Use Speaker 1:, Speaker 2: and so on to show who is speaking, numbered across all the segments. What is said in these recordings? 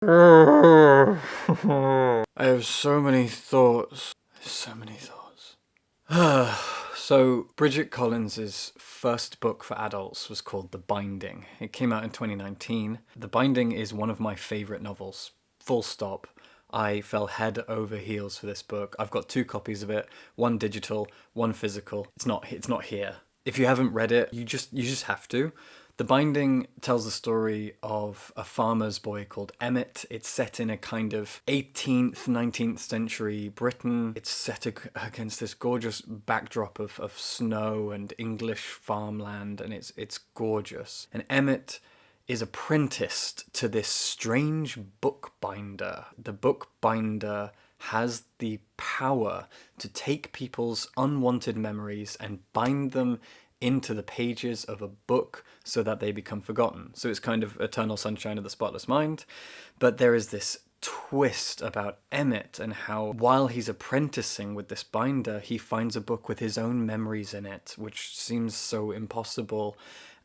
Speaker 1: I have so many thoughts. So many thoughts. So, Bridget Collins' first book for adults was called The Binding. It came out in 2019. The Binding is one of my favourite novels. Full stop. I fell head over heels for this book. I've got 2 copies of it, one digital, one physical. It's not here. If you haven't read it, you just have to. The Binding tells the story of a farmer's boy called Emmett. It's set in a kind of 18th, 19th century Britain. It's set against this gorgeous backdrop of snow and English farmland, and it's gorgeous. And Emmett is apprenticed to this strange bookbinder. The bookbinder has the power to take people's unwanted memories and bind them into the pages of a book so that they become forgotten. So it's kind of Eternal Sunshine of the Spotless Mind. But there is this twist about Emmett and how while he's apprenticing with this binder, he finds a book with his own memories in it, which seems so impossible.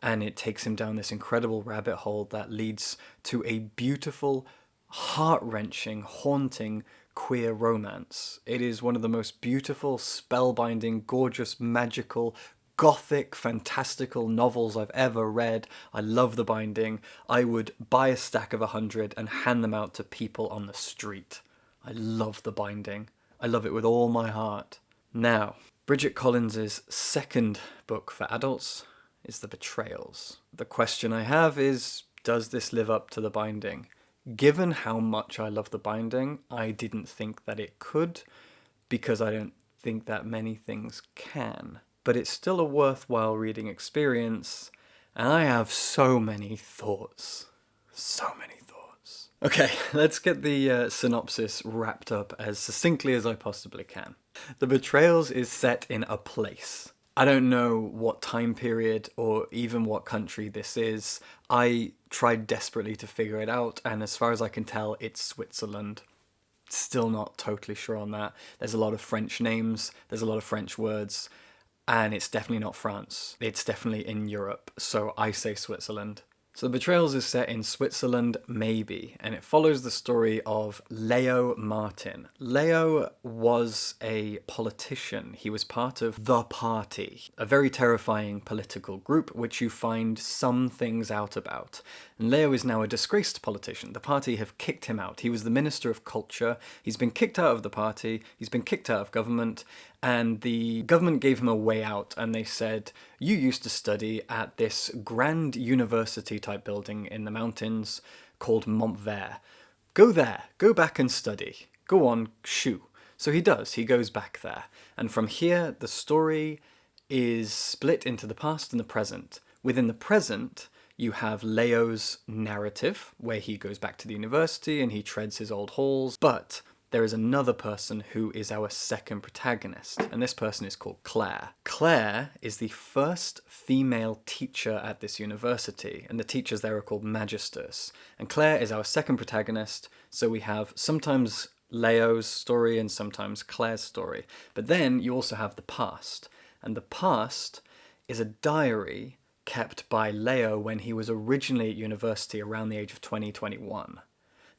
Speaker 1: And it takes him down this incredible rabbit hole that leads to a beautiful, heart-wrenching, haunting, queer romance. It is one of the most beautiful, spellbinding, gorgeous, magical, gothic, fantastical novels I've ever read. I love The Binding. I would buy a stack of 100 and hand them out to people on the street. I love The Binding. I love it with all my heart. Now, Bridget Collins' second book for adults is The Betrayals. The question I have is, does this live up to The Binding? Given how much I love The Binding, I didn't think that it could, because I don't think that many things can. But it's still a worthwhile reading experience, and I have so many thoughts. So many thoughts. Okay, let's get the synopsis wrapped up as succinctly as I possibly can. The Betrayals is set in a place. I don't know what time period or even what country this is. I tried desperately to figure it out, and as far as I can tell, it's Switzerland. Still not totally sure on that. There's a lot of French names, there's a lot of French words, and it's definitely not France. It's definitely in Europe, so I say Switzerland. So The Betrayals is set in Switzerland, maybe, and it follows the story of Leo Martin. Leo was a politician. He was part of the party, a very terrifying political group which you find some things out about. And Leo is now a disgraced politician. The party have kicked him out. He was the Minister of Culture. He's been kicked out of the party. He's been kicked out of government. And the government gave him a way out, and they said, you used to study at this grand university type building in the mountains called Montvert. Go there, go back and study. Go on, shoo. So he does, he goes back there. And from here, the story is split into the past and the present. Within the present, you have Leo's narrative, where he goes back to the university and he treads his old halls, but there is another person who is our second protagonist, and this person is called Claire. Claire is the first female teacher at this university, and the teachers there are called magisters. And Claire is our second protagonist, so we have sometimes Leo's story and sometimes Claire's story. But then you also have the past, and the past is a diary kept by Leo when he was originally at university around the age of 21.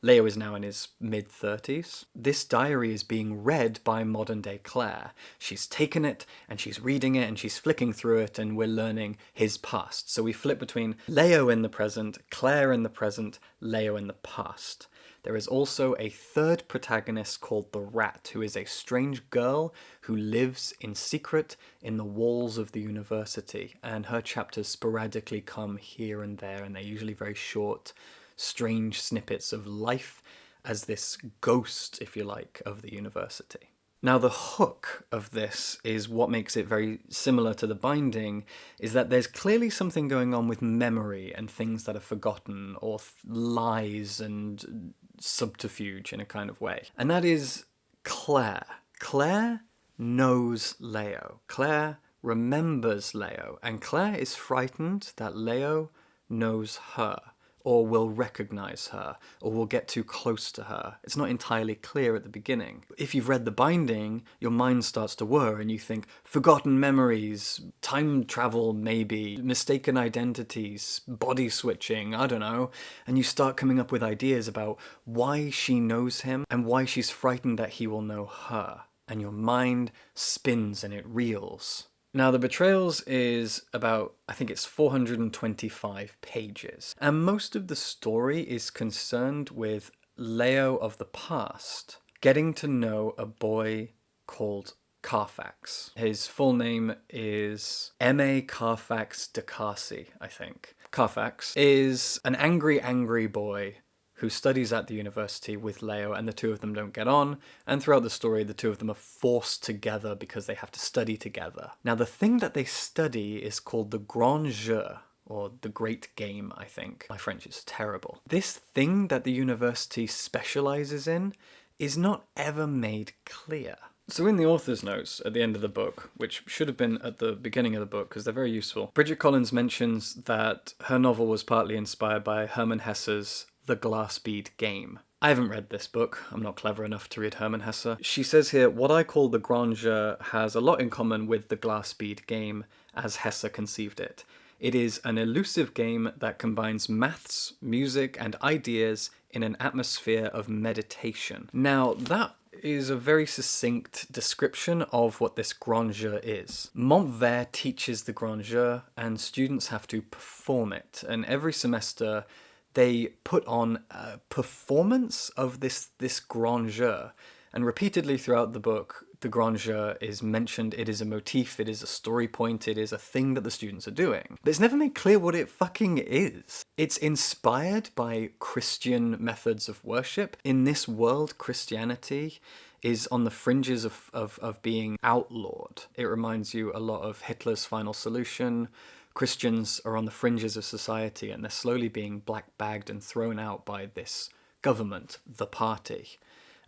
Speaker 1: Leo is now in his mid-30s. This diary is being read by modern-day Claire. She's taken it, and she's reading it, and she's flicking through it, and we're learning his past. So we flip between Leo in the present, Claire in the present, Leo in the past. There is also a third protagonist called the Rat, who is a strange girl who lives in secret in the walls of the university, and her chapters sporadically come here and there, and they're usually very short, strange snippets of life as this ghost, if you like, of the university. Now, the hook of this is what makes it very similar to The Binding, is that there's clearly something going on with memory and things that are forgotten, or lies and subterfuge in a kind of way. And that is Claire. Claire knows Leo. Claire remembers Leo, and Claire is frightened that Leo knows her, or will recognize her, or will get too close to her. It's not entirely clear at the beginning. If you've read The Binding, your mind starts to whir and you think, forgotten memories, time travel maybe, mistaken identities, body switching, I don't know, and you start coming up with ideas about why she knows him and why she's frightened that he will know her. And your mind spins and it reels. Now, The Betrayals is about, I think it's 425 pages. And most of the story is concerned with Leo of the past getting to know a boy called Carfax. His full name is M.A. Carfax de Carcy, I think. Carfax is an angry boy who studies at the university with Leo, and the two of them don't get on, and throughout the story the two of them are forced together because they have to study together. Now the thing that they study is called the Grand Jeu, or the Great Game, I think. My French is terrible. This thing that the university specializes in is not ever made clear. So in the author's notes at the end of the book, which should have been at the beginning of the book because they're very useful, Bridget Collins mentions that her novel was partly inspired by Hermann Hesse's The Glass Bead Game. I haven't read this book. I'm not clever enough to read Hermann Hesse. She says here, what I call the Grand Jeu has a lot in common with the Glass Bead Game as Hesse conceived it. It is an elusive game that combines maths, music, and ideas in an atmosphere of meditation. Now, that is a very succinct description of what this Grand Jeu is. Montvert teaches the Grand Jeu, and students have to perform it. And every semester, they put on a performance of this Grand Jeu. And repeatedly throughout the book, the Grand Jeu is mentioned. It is a motif, it is a story point, it is a thing that the students are doing. But it's never made clear what it fucking is. It's inspired by Christian methods of worship. In this world, Christianity is on the fringes of being outlawed. It reminds you a lot of Hitler's Final Solution. Christians are on the fringes of society and they're slowly being black-bagged and thrown out by this government, the party.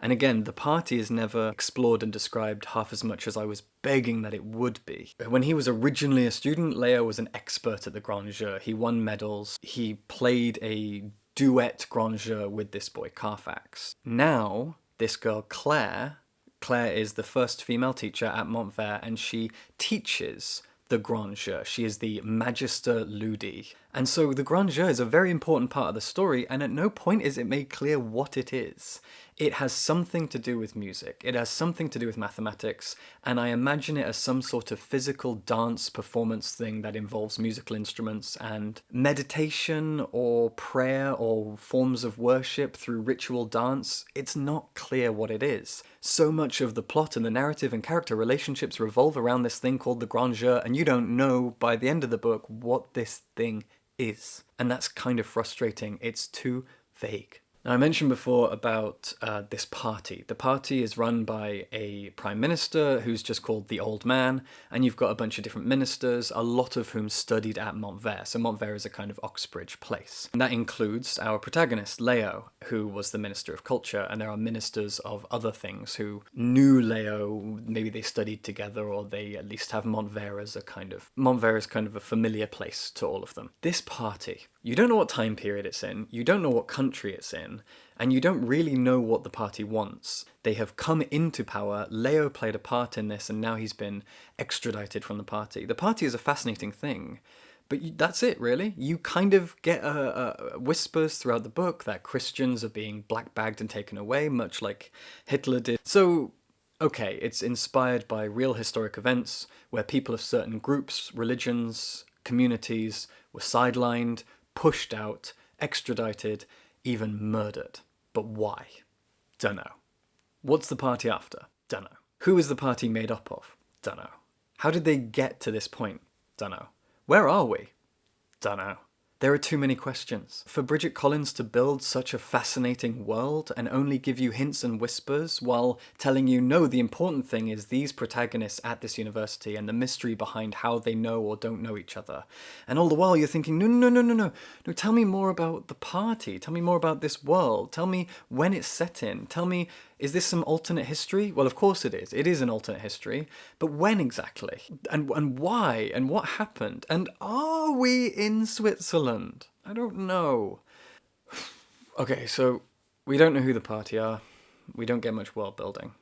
Speaker 1: And again, the party is never explored and described half as much as I was begging that it would be. When he was originally a student, Leo was an expert at the Grand Jeu. He won medals. He played a duet Grand Jeu with this boy, Carfax. Now, this girl, Claire is the first female teacher at Montvert, and she teaches the Grand Jeu. She is the Magister Ludi. And so the Grand Jeu is a very important part of the story, and at no point is it made clear what it is. It has something to do with music. It has something to do with mathematics, and I imagine it as some sort of physical dance performance thing that involves musical instruments and meditation or prayer or forms of worship through ritual dance. It's not clear what it is. So much of the plot and the narrative and character relationships revolve around this thing called the Grand Jeu, and you don't know by the end of the book what this thing is. And that's kind of frustrating. It's too vague. Now, I mentioned before about this party. The party is run by a prime minister who's just called the Old Man, and you've got a bunch of different ministers, a lot of whom studied at Montvert. So Montvert is a kind of Oxbridge place. And that includes our protagonist, Leo, who was the Minister of Culture, and there are ministers of other things who knew Leo, maybe they studied together, or they at least have Montvert as Montvert is kind of a familiar place to all of them. This party, you don't know what time period it's in, you don't know what country it's in, and you don't really know what the party wants. They have come into power, Leo played a part in this, and now he's been extradited from the party. The party is a fascinating thing, but that's it, really. You kind of get whispers throughout the book that Christians are being black-bagged and taken away, much like Hitler did. So, okay, it's inspired by real historic events where people of certain groups, religions, communities were sidelined, pushed out, extradited, even murdered. But why? Dunno. What's the party after? Dunno. Who is the party made up of? Dunno. How did they get to this point? Dunno. Where are we? Dunno. There are too many questions. For Bridget Collins to build such a fascinating world and only give you hints and whispers while telling you, no, the important thing is these protagonists at this university and the mystery behind how they know or don't know each other. And all the while you're thinking, no, tell me more about the party. Tell me more about this world. Tell me when it's set in. Tell me, is this some alternate history? Well, of course it is. It is an alternate history. But when exactly? And why? And what happened? And are we in Switzerland? I don't know. Okay, so we don't know who the party are. We don't get much world building.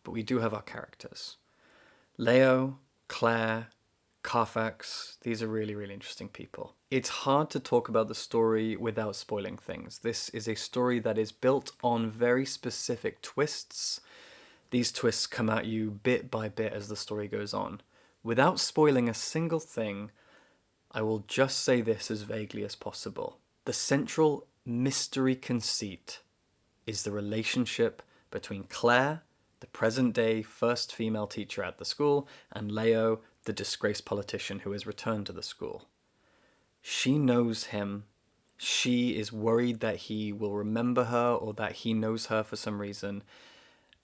Speaker 1: But we do have our characters. Leo, Claire, Carfax, these are really, really interesting people. It's hard to talk about the story without spoiling things. This is a story that is built on very specific twists. These twists come at you bit by bit as the story goes on. Without spoiling a single thing, I will just say this as vaguely as possible. The central mystery conceit is the relationship between Claire, the present-day first female teacher at the school, and Leo, the disgraced politician who has returned to the school. She knows him. She is worried that he will remember her or that he knows her for some reason.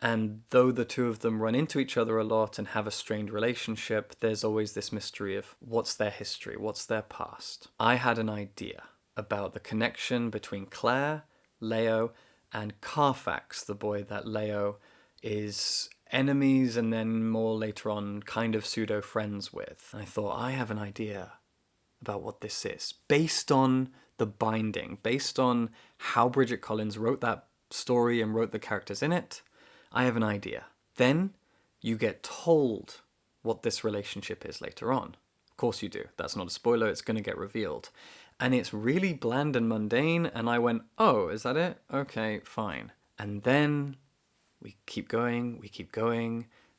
Speaker 1: And though the two of them run into each other a lot and have a strained relationship, there's always this mystery of what's their history, what's their past. I had an idea about the connection between Claire, Leo, and Carfax, the boy that Leo is enemies and then more later on kind of pseudo friends with. And I thought, I have an idea about what this is based on the binding, based on how Bridget Collins wrote that story and wrote the characters in it. I have an idea. Then you get told what this relationship is later on. Of course you do. That's not a spoiler. It's going to get revealed. And it's really bland and mundane. And I went, oh, is that it? Okay, fine. And then we keep going,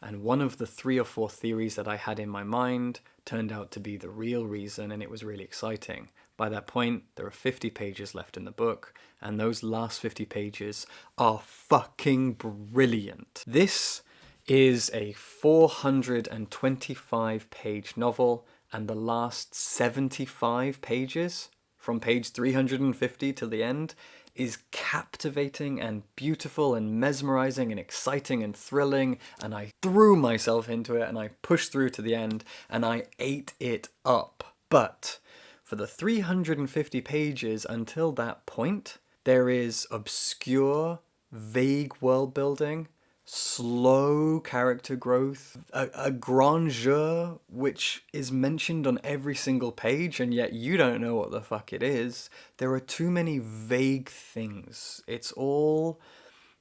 Speaker 1: and one of the 3 or 4 theories that I had in my mind turned out to be the real reason, and it was really exciting. By that point, there are 50 pages left in the book, and those last 50 pages are fucking brilliant. This is a 425-page novel, and the last 75 pages, from page 350 till the end, is captivating and beautiful and mesmerizing and exciting and thrilling, and I threw myself into it and I pushed through to the end and I ate it up. But for the 350 pages until that point, there is obscure, vague world building, slow character growth, a grandeur which is mentioned on every single page and yet you don't know what the fuck it is. There are too many vague things. It's all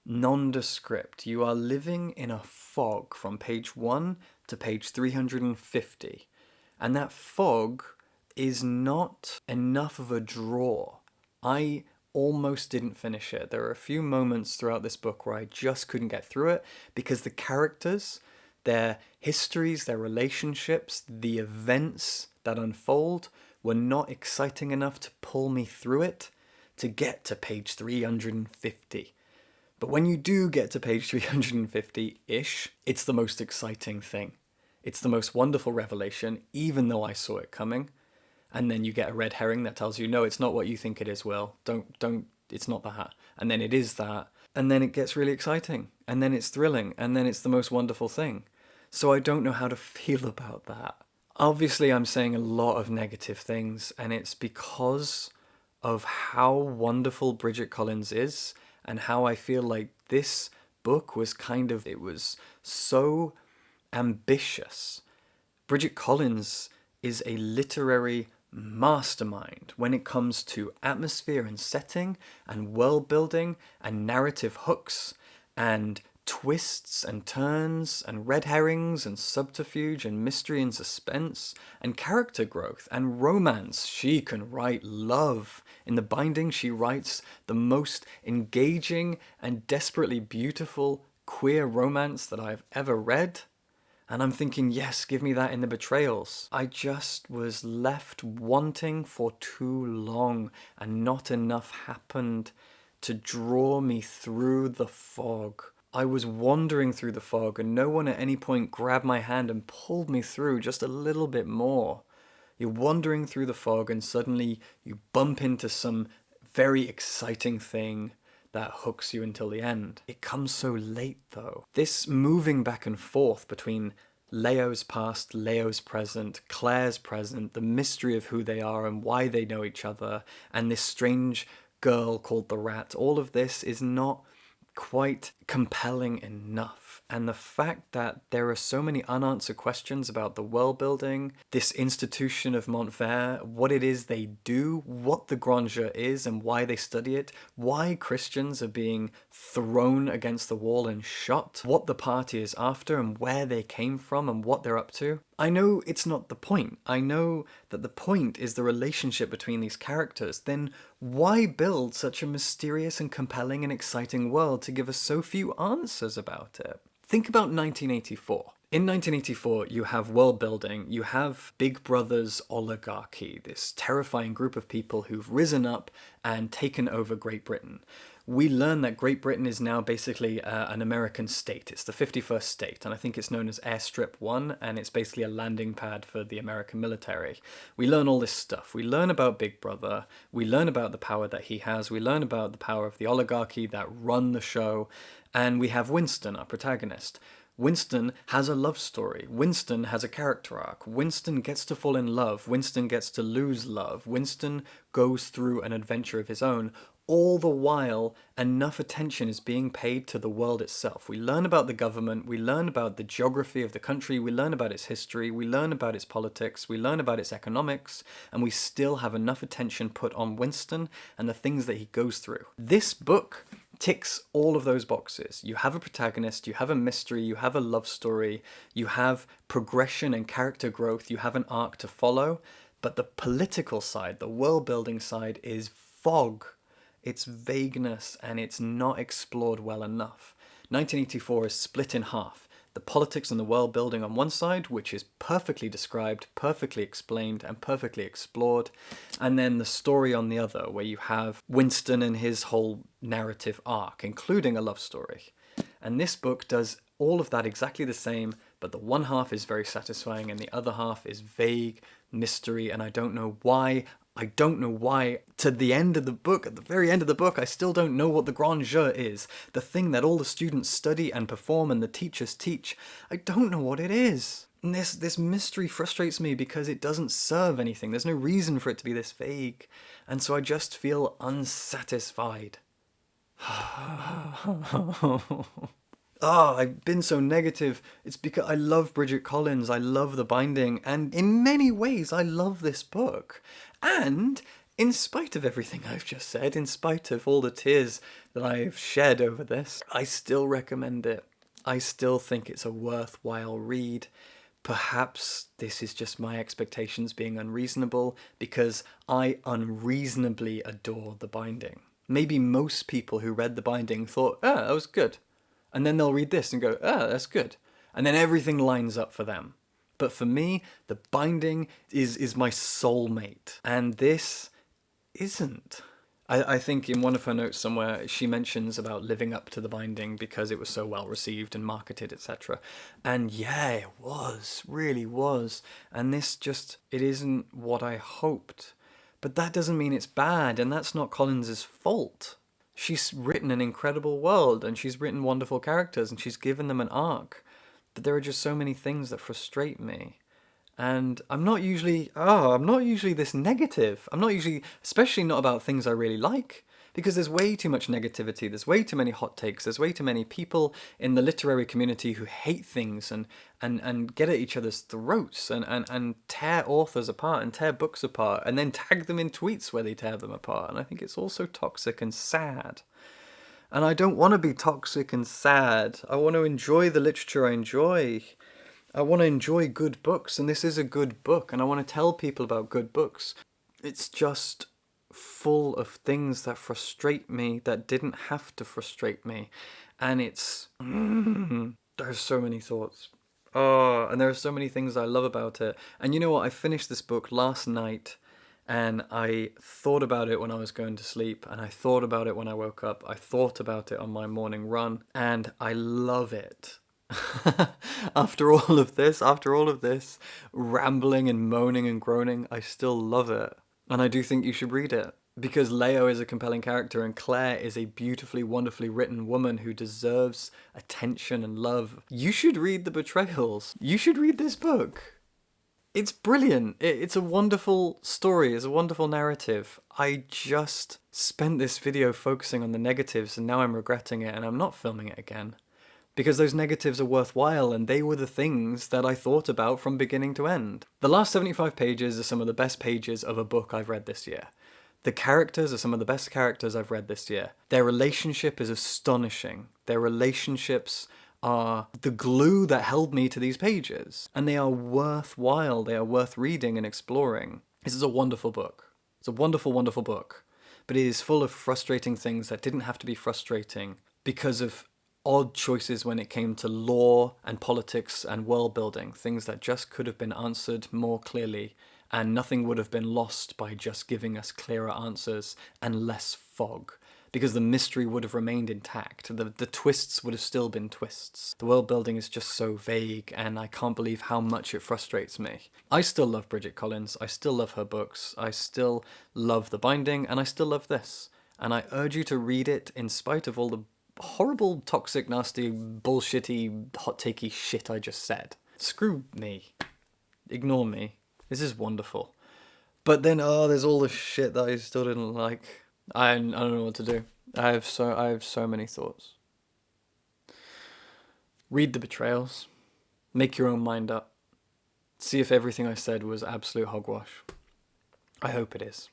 Speaker 1: nondescript. You are living in a fog from page 1 to page 350. And that fog is not enough of a draw. I almost didn't finish it. There are a few moments throughout this book where I just couldn't get through it because the characters, their histories, their relationships, the events that unfold were not exciting enough to pull me through it to get to page 350. But when you do get to page 350-ish, it's the most exciting thing. It's the most wonderful revelation, even though I saw it coming. And then you get a red herring that tells you, no, it's not what you think it is, Will. Don't, it's not that. And then it is that. And then it gets really exciting. And then it's thrilling. And then it's the most wonderful thing. So I don't know how to feel about that. Obviously, I'm saying a lot of negative things, and it's because of how wonderful Bridget Collins is and how I feel like this book was it was so ambitious. Bridget Collins is a literary mastermind when it comes to atmosphere and setting and world building and narrative hooks and twists and turns and red herrings and subterfuge and mystery and suspense and character growth and romance. She can write love. In The Binding, she writes the most engaging and desperately beautiful queer romance that I've ever read. And I'm thinking, yes, give me that in the Betrayals. I just was left wanting for too long, and not enough happened to draw me through the fog. I was wandering through the fog, and no one at any point grabbed my hand and pulled me through just a little bit more. You're wandering through the fog, and suddenly you bump into some very exciting thing that hooks you until the end. It comes so late, though. This moving back and forth between Leo's past, Leo's present, Claire's present, the mystery of who they are and why they know each other, and this strange girl called the Rat, all of this is not quite compelling enough. And the fact that there are so many unanswered questions about the world building, this institution of Montvert, what it is they do, what the Grand Jeu is and why they study it, why Christians are being thrown against the wall and shot, what the party is after and where they came from and what they're up to. I know it's not the point. I know that the point is the relationship between these characters. Then why build such a mysterious and compelling and exciting world to give us so few answers about it? Think about 1984. In 1984, you have world building, you have Big Brother's oligarchy, this terrifying group of people who've risen up and taken over Great Britain. We learn that Great Britain is now basically an American state. It's the 51st state, and I think it's known as Airstrip 1, and it's basically a landing pad for the American military. We learn all this stuff. We learn about Big Brother. We learn about the power that he has. We learn about the power of the oligarchy that run the show. And we have Winston, our protagonist. Winston has a love story. Winston has a character arc. Winston gets to fall in love. Winston gets to lose love. Winston goes through an adventure of his own. All the while, enough attention is being paid to the world itself. We learn about the government, we learn about the geography of the country, we learn about its history, we learn about its politics, we learn about its economics, and we still have enough attention put on Winston and the things that he goes through. This book ticks all of those boxes. You have a protagonist, you have a mystery, you have a love story, you have progression and character growth, you have an arc to follow, but the political side, the world building side is fog. It's vagueness, and it's not explored well enough. 1984 is split in half. The politics and the world building on one side, which is perfectly described, perfectly explained, and perfectly explored, and then the story on the other, where you have Winston and his whole narrative arc, including a love story. And this book does all of that exactly the same, but the one half is very satisfying and the other half is vague, mystery, and I don't know why. To the end of the book, at the very end of the book, I still don't know what the Grand Jeu is. The thing that all the students study and perform and the teachers teach. I don't know what it is. And this mystery frustrates me because it doesn't serve anything. There's no reason for it to be this vague. And so I just feel unsatisfied. I've been so negative. It's because I love Bridget Collins, I love The Binding, and in many ways I love this book. And in spite of everything I've just said, in spite of all the tears that I've shed over this, I still recommend it. I still think it's a worthwhile read. Perhaps this is just my expectations being unreasonable, because I unreasonably adore The Binding. Maybe most people who read The Binding thought, that was good. And then they'll read this and go, that's good. And then everything lines up for them. But for me, The Binding is my soulmate. And this isn't. I think in one of her notes somewhere, she mentions about living up to The Binding because it was so well received and marketed, etc. And yeah, it was, really was. And this just, it isn't what I hoped. But that doesn't mean it's bad, and that's not Collins's fault. She's written an incredible world, and she's written wonderful characters, and she's given them an arc. But there are just so many things that frustrate me. And I'm not usually this negative. I'm not usually, especially not about things I really like. Because there's way too much negativity, there's way too many hot takes, there's way too many people in the literary community who hate things and get at each other's throats and tear authors apart and tear books apart and then tag them in tweets where they tear them apart. And I think it's all so toxic and sad. And I don't want to be toxic and sad. I want to enjoy the literature I enjoy. I want to enjoy good books, and this is a good book, and I want to tell people about good books. It's just full of things that frustrate me that didn't have to frustrate me, and it's there's so many thoughts, and there are so many things I love about it. And you know what, I finished this book last night, and I thought about it when I was going to sleep, and I thought about it when I woke up, I thought about it on my morning run, and I love it. After all of this rambling and moaning and groaning, I still love it. And I do think you should read it, because Leo is a compelling character and Claire is a beautifully, wonderfully written woman who deserves attention and love. You should read The Betrayals. You should read this book. It's brilliant. It's a wonderful story. It's a wonderful narrative. I just spent this video focusing on the negatives and now I'm regretting it and I'm not filming it again. Because those negatives are worthwhile and they were the things that I thought about from beginning to end. The last 75 pages are some of the best pages of a book I've read this year. The characters are some of the best characters I've read this year. Their relationship is astonishing. Their relationships are the glue that held me to these pages. And they are worthwhile. They are worth reading and exploring. This is a wonderful book. It's a wonderful, wonderful book. But it is full of frustrating things that didn't have to be frustrating because of odd choices when it came to law and politics and world building, things that just could have been answered more clearly, and nothing would have been lost by just giving us clearer answers and less fog, because the mystery would have remained intact. The twists would have still been twists. The world building is just so vague, and I can't believe how much it frustrates me. I still love Bridget Collins, I still love her books, I still love The Binding, and I still love this. And I urge you to read it in spite of all the horrible, toxic, nasty, bullshitty, hot takey shit I just said. Screw me. Ignore me. This is wonderful. But then, there's all the shit that I still didn't like. I don't know what to do. I have so many thoughts. Read the Betrayals. Make your own mind up. See if everything I said was absolute hogwash. I hope it is.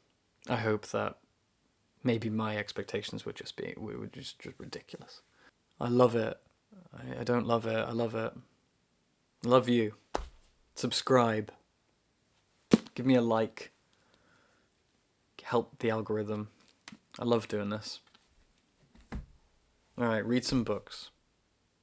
Speaker 1: I hope that maybe my expectations would just ridiculous. I love it. I don't love it. I love it. I love you. Subscribe. Give me a like. Help the algorithm. I love doing this. Alright, read some books.